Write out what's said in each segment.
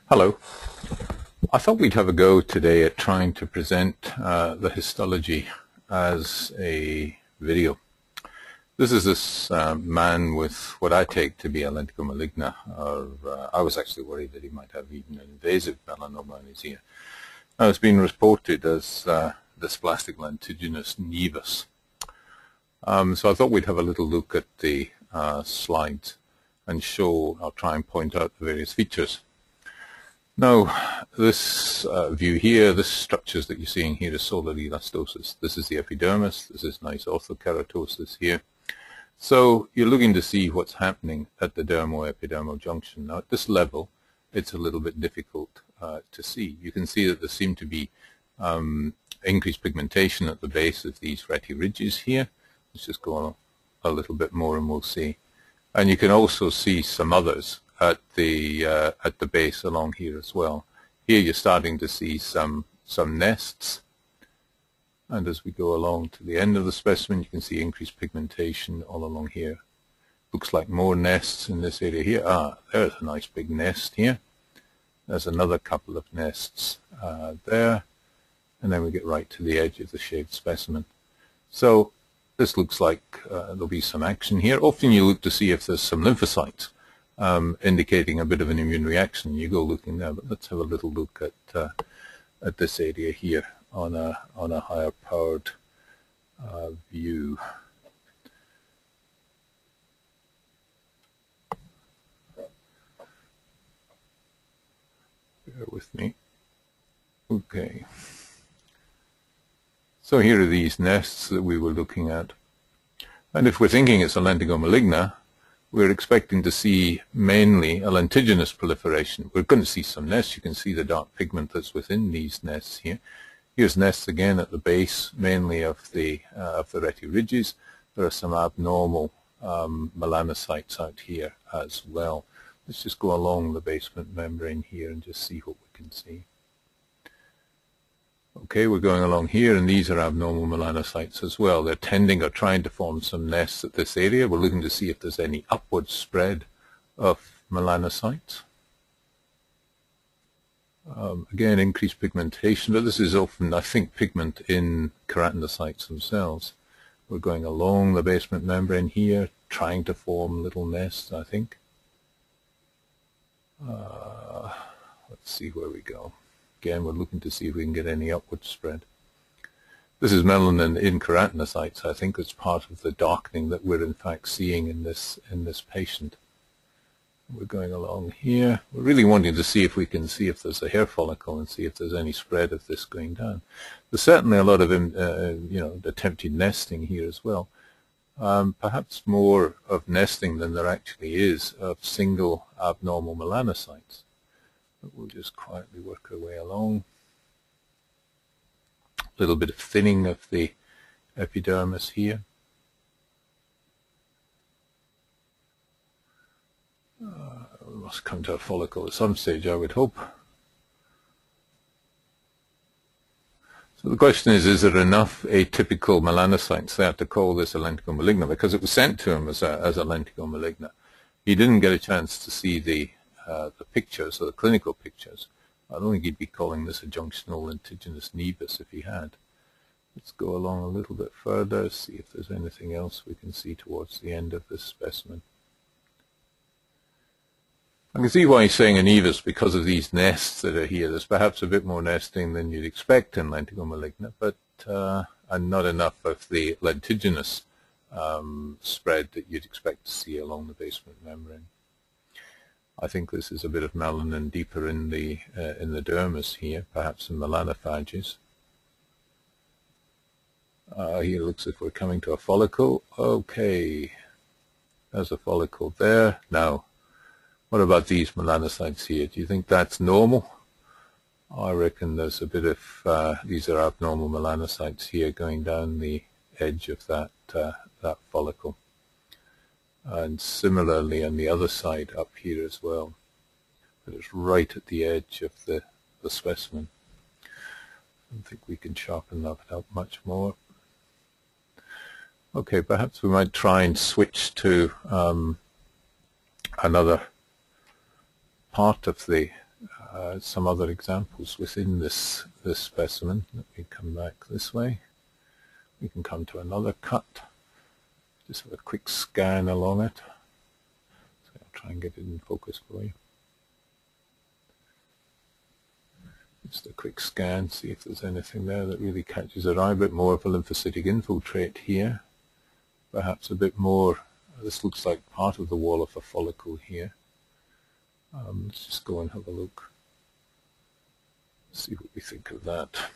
Hello. I thought we'd have a go today at trying to present the histology as a video. This is this man with what I take to be a lentigo maligna, or I was actually worried that he might have even an invasive melanoma in his ear. Now it's been reported as dysplastic lentiginous nevus. So I thought we'd have a little look at the slides and I'll try and point out the various features. Now, this view here, this structures that you're seeing here is solar elastosis. This is the epidermis. This is nice orthokeratosis here. So you're looking to see what's happening at the dermo-epidermal junction. Now, at this level, it's a little bit difficult to see. You can see that there seem to be increased pigmentation at the base of these reti ridges here. Let's just go on a little bit more and we'll see. And you can also see some others at the base along here as well. Here you're starting to see some nests, and as we go along to the end of the specimen you can see increased pigmentation all along here. Looks like more nests in this area here. There's a nice big nest here. There's another couple of nests there, and then we get right to the edge of the shaved specimen. So this looks like there'll be some action here. Often you look to see if there's some lymphocytes indicating a bit of an immune reaction. You go looking there, but let's have a little look at this area here on a higher powered view. Bear with me. Okay. So here are these nests that we were looking at. And if we're thinking it's a lentigo maligna, we're expecting to see mainly a lentiginous proliferation. We're going to see some nests. You can see the dark pigment that's within these nests here. Here's nests again at the base, mainly of the reti ridges. There are some abnormal melanocytes out here as well. Let's just go along the basement membrane here and just see what we can see. Okay, we're going along here, and these are abnormal melanocytes as well. They're tending or trying to form some nests at this area. We're looking to see if there's any upward spread of melanocytes. Again, increased pigmentation, but this is often, I think, pigment in keratinocytes themselves. We're going along the basement membrane here, trying to form little nests, I think. Let's see where we go. Again, we're looking to see if we can get any upward spread. This is melanin in keratinocytes. I think it's part of the darkening that we're in fact seeing in this patient. We're going along here. We're really wanting to see if we can see if there's a hair follicle and see if there's any spread of this going down. There's certainly a lot of attempted nesting here as well. Perhaps more of nesting than there actually is of single abnormal melanocytes. We'll just quietly work our way along. A little bit of thinning of the epidermis here. We must come to a follicle at some stage, I would hope. So the question is there enough atypical melanocytes there to call this a lentigo maligna? Because it was sent to him as a lentigo maligna. He didn't get a chance to see the pictures, or the clinical pictures. I don't think he'd be calling this a junctional lentiginous nevus if he had. Let's go along a little bit further, see if there's anything else we can see towards the end of this specimen. I can see why he's saying a nevus, because of these nests that are here. There's perhaps a bit more nesting than you'd expect in lentigo maligna, but and not enough of the lentiginous spread that you'd expect to see along the basement membrane. I think this is a bit of melanin deeper in the dermis here, perhaps some melanophages. Here it looks as if we're coming to a follicle. Okay, there's a follicle there. Now, what about these melanocytes here? Do you think that's normal? I reckon there's a bit of, these are abnormal melanocytes here going down the edge of that follicle. And similarly on the other side up here as well. But it's right at the edge of the specimen. I don't think we can sharpen that up much more. Okay, perhaps we might try and switch to another part of the some other examples within this specimen. Let me come back this way. We can come to another cut. Just have a quick scan along it. So I'll try and get it in focus for you. Just a quick scan, see if there's anything there that really catches our eye. A bit more of a lymphocytic infiltrate here. Perhaps a bit more. This looks like part of the wall of a follicle here. Let's just go and have a look. See what we think of that.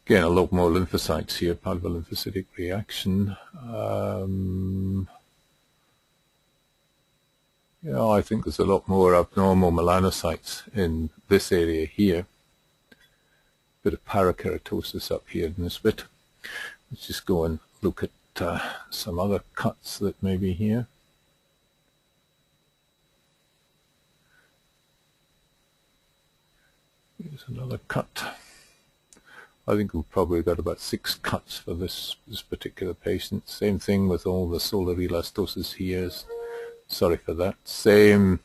Again, a lot more lymphocytes here, part of a lymphocytic reaction. I think there's a lot more abnormal melanocytes in this area here. Bit of parakeratosis up here in this bit. Let's just go and look at some other cuts that may be here. Here's another cut. I think we've probably got about 6 cuts for this particular patient. Same thing with all the solar elastosis here. Sorry for that. Same,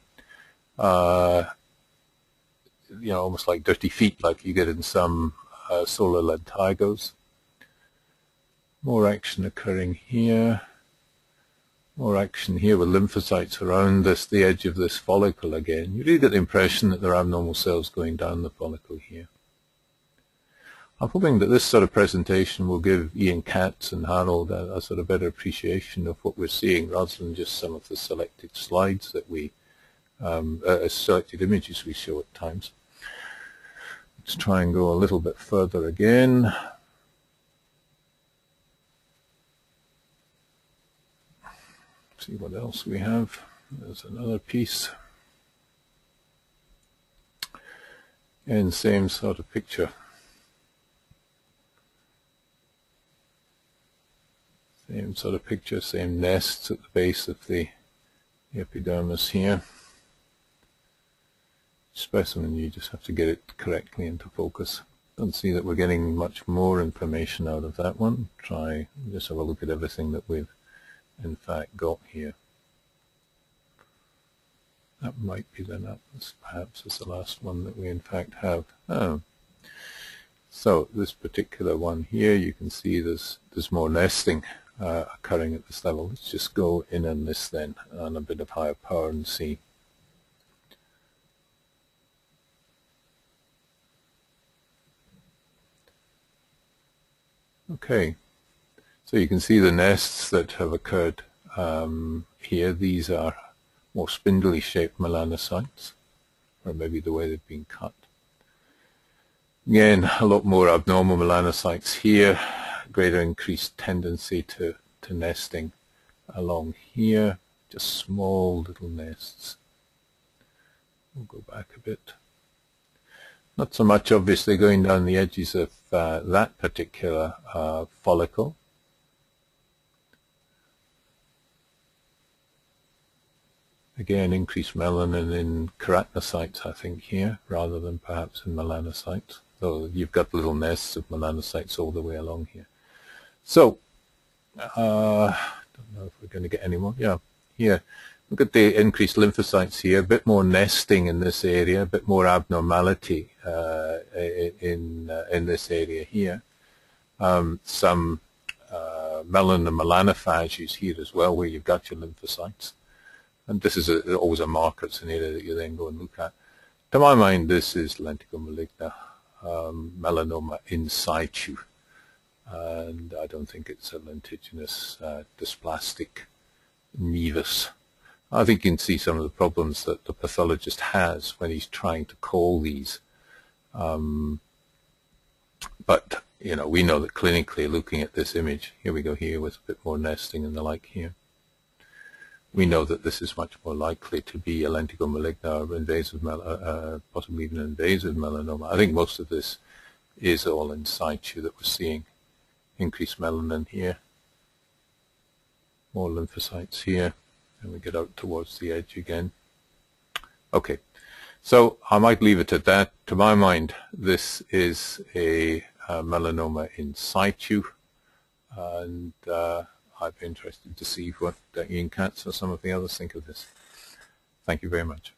almost like dirty feet like you get in some solar lentigos. More action occurring here. More action here with lymphocytes around the edge of this follicle again. You really get the impression that there are abnormal cells going down the follicle here. I'm hoping that this sort of presentation will give Ian Katz and Harold a sort of better appreciation of what we're seeing, rather than just some of the selected slides that we, selected images we show at times. Let's try and go a little bit further again. See what else we have. There's another piece. And same sort of picture. Same sort of picture, same nests at the base of the epidermis here. Specimen, you just have to get it correctly into focus. Don't see that we're getting much more information out of that one. Try, just have a look at everything that we've in fact got here. That might be the nuts, perhaps is the last one that we in fact have. Oh. So this particular one here, you can see there's more nesting occurring at this level. Let's just go in on this then on a bit of higher power and see. Okay, so you can see the nests that have occurred here. These are more spindly shaped melanocytes, or maybe the way they've been cut. Again, a lot more abnormal melanocytes here, greater increased tendency to nesting along here, just small little nests. We'll go back a bit. Not so much obviously going down the edges of that particular follicle. Again, increased melanin in keratinocytes, I think, here, rather than perhaps in melanocytes, though you've got little nests of melanocytes all the way along here. So, don't know if we're going to get any more. Yeah, here. Look at the increased lymphocytes here, a bit more nesting in this area, a bit more abnormality in this area here. Some melanin and melanophages here as well, where you've got your lymphocytes. And this is always a marker. It's an area that you then go and look at. To my mind, this is lentigo maligna, melanoma in situ. And I don't think it's a lentiginous dysplastic nevus. I think you can see some of the problems that the pathologist has when he's trying to call these. But, you know, we know that clinically, looking at this image, here we go here with a bit more nesting and the like here, we know that this is much more likely to be a lentigo maligna or invasive, possibly even invasive melanoma. I think most of this is all in situ that we're seeing. Increased melanin here, more lymphocytes here, and we get out towards the edge again. Okay, so I might leave it at that. To my mind, this is a melanoma in situ. and I'd be interested to see what Ian Katz or some of the others think of this. Thank you very much.